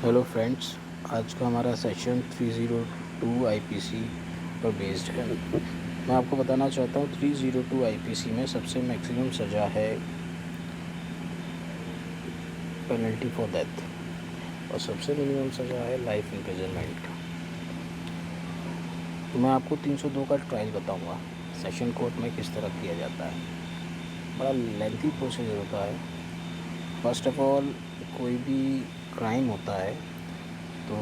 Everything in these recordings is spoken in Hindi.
हेलो फ्रेंड्स, आज का हमारा सेशन 302 आईपीसी पर बेस्ड है। मैं आपको बताना चाहता हूँ 302 आईपीसी में सबसे मैक्सिमम सज़ा है पेनल्टी फॉर डेथ और सबसे मिनिमम सज़ा है लाइफ इम्प्रिजनमेंट। तो मैं आपको 302 का ट्रायल बताऊँगा सेशन कोर्ट में किस तरह किया जाता है। बड़ा लेंथी प्रोसीजर होता है। फर्स्ट ऑफ ऑल कोई भी क्राइम होता है तो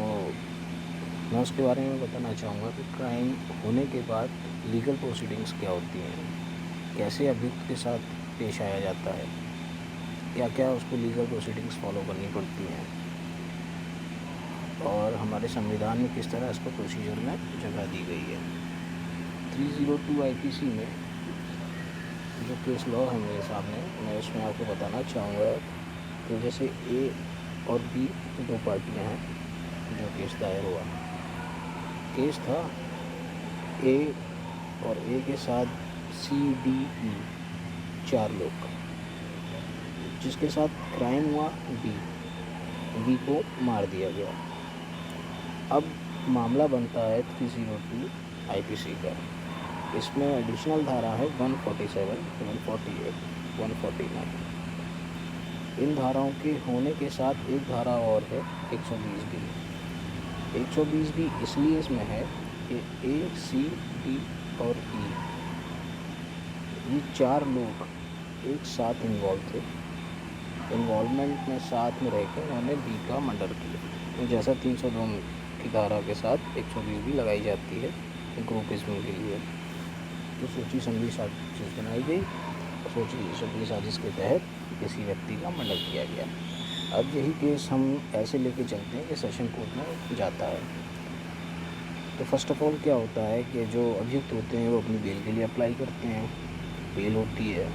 मैं उसके बारे में बताना चाहूँगा कि क्राइम होने के बाद लीगल प्रोसीडिंग्स क्या होती हैं, कैसे अभियुक्त के साथ पेश आया जाता है, क्या क्या उसको लीगल प्रोसीडिंग्स फॉलो करनी पड़ती हैं और हमारे संविधान में किस तरह इसको प्रोसीजर में जगह दी गई है। 302 आईपीसी में जो केस लॉ है मेरे सामने, मैं उसमें आपको बताना चाहूँगा कि जैसे ए और बी दो पार्टियाँ हैं जो केस दायर हुआ। केस था ए और ए के साथ सी डी ई 4 लोग, जिसके साथ क्राइम हुआ बी को मार दिया गया। अब मामला बनता है 302 आईपीसी का। इसमें एडिशनल धारा है 147, 148, 149। इन धाराओं के होने के साथ एक धारा और है 120 बी। 120 बी इसलिए इसमें है कि ए सी डी और ई ये 4 लोग एक साथ इन्वॉल्व थे। इन्वॉल्वमेंट में साथ में रहकर उन्होंने बी का मर्डर किया, तो जैसा 302 की धारा के साथ 120 भी लगाई जाती है ग्रुपिज्म के लिए। तो सोची समझी साजिश बनाई गई, सोची समझी साजिश के तहत किसी व्यक्ति का मर्डर किया गया। अब यही केस हम ऐसे लेके चलते हैं कि सेशन कोर्ट में जाता है। तो फर्स्ट ऑफ ऑल क्या होता है कि जो अभियुक्त होते हैं वो अपनी बेल के लिए अप्लाई करते हैं। बेल होती है,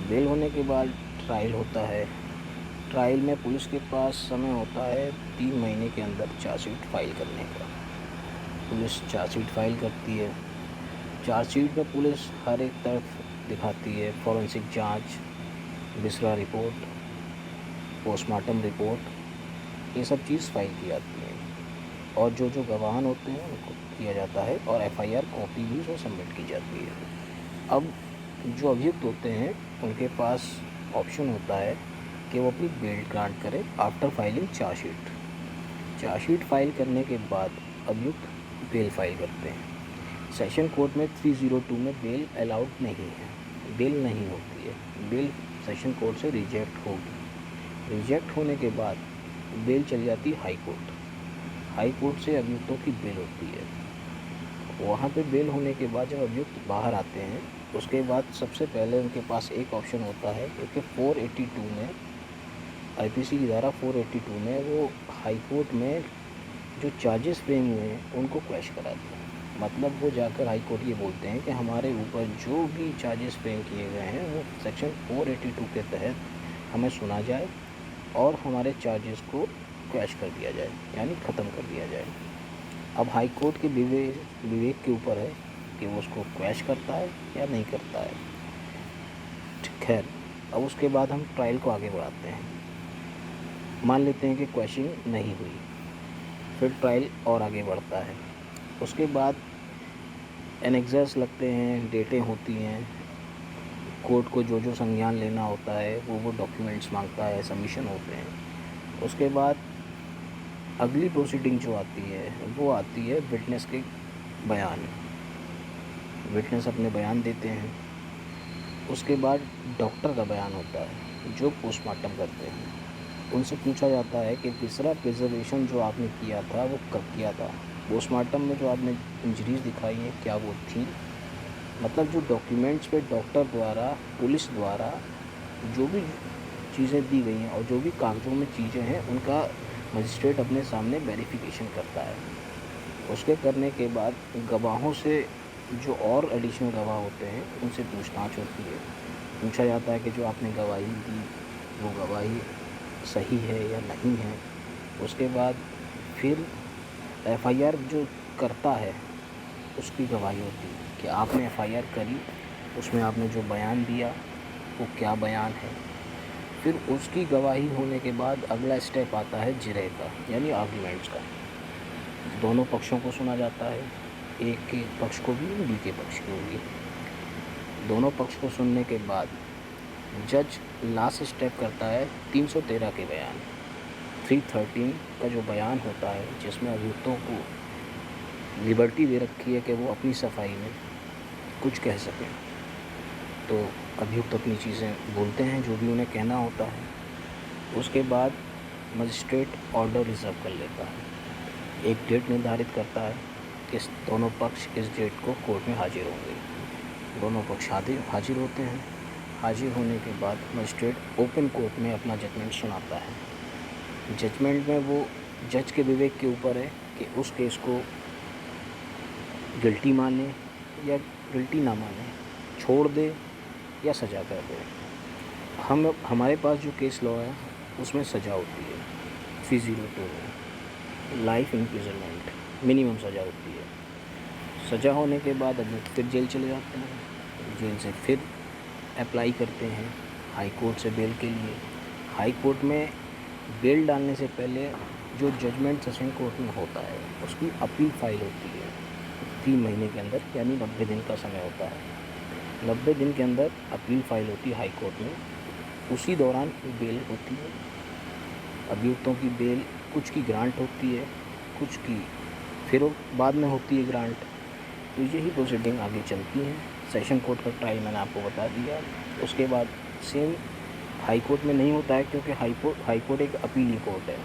बेल होने के बाद ट्रायल होता है। ट्रायल में पुलिस के पास समय होता है 3 महीने के अंदर चार्जशीट फाइल करने का। पुलिस चार्जशीट फाइल करती है। चार्जशीट में पुलिस हर एक तरफ दिखाती है, फॉरेंसिक जांच, बिसरा रिपोर्ट, पोस्टमार्टम रिपोर्ट, ये सब चीज़ फाइल की जाती है और जो जो गवाह होते हैं उनको किया जाता है और एफआईआर कॉपी भी उसमें सबमिट की जाती है। अब जो अभियुक्त होते हैं उनके पास ऑप्शन होता है कि वो अपनी बेल ग्रांट करें after filing chargesheet. Chargesheet file करने के बाद अभियुक्त बेल फाइल करते हैं। सेशन कोर्ट में 302 में बेल अलाउड नहीं है, बेल नहीं होती है। बेल सेशन कोर्ट से रिजेक्ट होगी। रिजेक्ट होने के बाद बेल चली जाती है हाई कोर्ट। हाई कोर्ट से अभियुक्तों की बेल होती है। वहाँ पे बेल होने के बाद जब अभियुक्त बाहर आते हैं उसके बाद सबसे पहले उनके पास एक ऑप्शन होता है, क्योंकि 482 में आईपीसी की धारा 482 में वो हाई कोर्ट में जो चार्जेस फ्रेम हुए हैं उनको क्वैश कराते हैं। मतलब वो जाकर हाई कोर्ट ये बोलते हैं कि हमारे ऊपर जो भी चार्जेस फ्रेम किए गए हैं वो सेक्शन 482 के तहत हमें सुना जाए और हमारे चार्जेस को क्वैश कर दिया जाए, यानी ख़त्म कर दिया जाए। अब हाई कोर्ट के विवेक के ऊपर है कि वो उसको क्वैश करता है या नहीं करता है। खैर, अब उसके बाद हम ट्रायल को आगे बढ़ाते हैं। मान लेते हैं कि क्वैशिंग नहीं हुई, फिर ट्रायल और आगे बढ़ता है। उसके बाद एनेक्सर्स लगते हैं, डेटें होती हैं, कोर्ट को जो जो संज्ञान लेना होता है वो डॉक्यूमेंट्स मांगता है, सबमिशन होते हैं। उसके बाद अगली प्रोसीडिंग जो आती है वो आती है विटनेस के बयान। विटनेस अपने बयान देते हैं। उसके बाद डॉक्टर का बयान होता है जो पोस्टमार्टम करते हैं। उनसे पूछा जाता है कि तीसरा प्रिजर्वेशन जो आपने किया था वो कब किया था। पोस्टमार्टम में जो आपने इंजरीज दिखाई हैं क्या वो थी। मतलब जो डॉक्यूमेंट्स पे डॉक्टर द्वारा, पुलिस द्वारा जो भी चीज़ें दी गई हैं और जो भी कागज़ों में चीज़ें हैं उनका मजिस्ट्रेट अपने सामने वेरिफिकेशन करता है। उसके करने के बाद गवाहों से, जो और एडिशनल गवाह होते हैं उनसे पूछताछ होती है। पूछा जाता है कि जो आपने गवाही दी वो गवाही सही है या नहीं है। उसके बाद फिर एफआईआर जो करता है उसकी गवाही होती है कि आपने एफआईआर करी, उसमें आपने जो बयान दिया वो क्या बयान है। फिर उसकी गवाही होने के बाद अगला स्टेप आता है जिरह का, यानी आर्ग्यूमेंट्स का। दोनों पक्षों को सुना जाता है, ए के पक्ष को भी, बी के पक्ष को भी। दोनों पक्ष को सुनने के बाद जज लास्ट स्टेप करता है 313 के बयान, 313 का जो बयान होता है, जिसमें अभियुक्तों को लिबर्टी दे रखी है कि वो अपनी सफाई में कुछ कह सकें। तो अभियुक्त अपनी चीज़ें बोलते हैं, जो भी उन्हें कहना होता है। उसके बाद मजिस्ट्रेट ऑर्डर रिजर्व कर लेता है, एक डेट निर्धारित करता है कि दोनों पक्ष इस डेट को कोर्ट में हाजिर होंगे। दोनों पक्ष हाजिर होते हैं। हाजिर होने के बाद मजिस्ट्रेट ओपन कोर्ट में अपना जजमेंट सुनाता है। जजमेंट में वो जज के विवेक के ऊपर है कि उस केस को गिल्टी माने या गिल्टी ना माने, छोड़ दे या सज़ा कर दे। हमारे पास जो केस लॉ है उसमें सज़ा होती है, 302 में लाइफ इम्प्रिजनमेंट मिनिमम सज़ा होती है। सज़ा होने के बाद अभियुक्त फिर जेल चले जाते हैं। जेल से फिर अप्लाई करते हैं हाई कोर्ट से बेल के लिए। हाई कोर्ट में बेल डालने से पहले जो जजमेंट सेशन कोर्ट में होता है उसकी अपील फाइल होती है 3 महीने के अंदर, यानी 90 दिन का समय होता है। 90 दिन के अंदर अपील फाइल होती है हाई कोर्ट में। उसी दौरान बेल होती है। अभियुक्तों की बेल कुछ की ग्रांट होती है, कुछ की फिर बाद में होती है ग्रांट। तो यही प्रोसीडिंग आगे चलती है। सेशन कोर्ट का ट्रायल मैंने आपको बता दिया। उसके बाद सेम हाई कोर्ट में नहीं होता है, क्योंकि हाई कोर्ट एक अपीली कोर्ट है।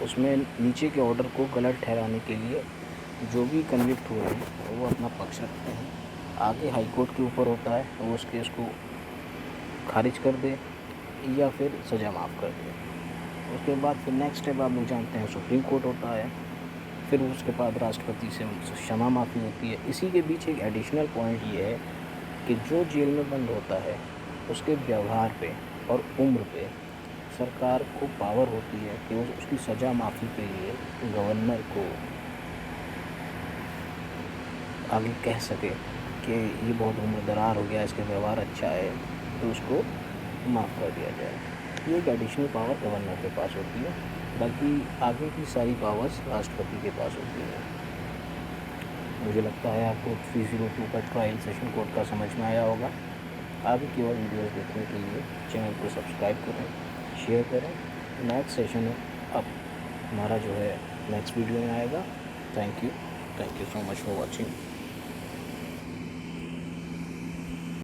उसमें नीचे के ऑर्डर को गलत ठहराने के लिए जो भी कन्विक्ट हुए हैं वो अपना पक्ष रखते हैं। आगे हाई कोर्ट के ऊपर होता है वो उस केस को खारिज कर दे या फिर सज़ा माफ़ कर दे। उसके बाद फिर नेक्स्ट स्टेप आप लोग जानते हैं, सुप्रीम कोर्ट होता है। फिर उसके बाद राष्ट्रपति से क्षमा माफ़ी होती है। इसी के बीच एक एडिशनल पॉइंट ये है कि जो जेल में बंद होता है उसके व्यवहार पे और उम्र पे सरकार को पावर होती है कि उसकी सज़ा माफ़ी के लिए गवर्नर को आगे कह सके कि ये बहुत उम्र दरार हो गया, इसका व्यवहार अच्छा है, तो उसको माफ़ कर दिया जाए। ये एक एडिशनल पावर गवर्नर के पास होती है। बाकी आगे की सारी पावर्स राष्ट्रपति के पास होती है। मुझे लगता है आपको 302 का ट्रायल सेशन कोर्ट का समझ में आया होगा। आगे की और वीडियोस देखने के लिए चैनल को सब्सक्राइब करें, शेयर करें। नेक्स्ट सेशन अब हमारा जो है नेक्स्ट वीडियो में आएगा। Thank you so much for watching.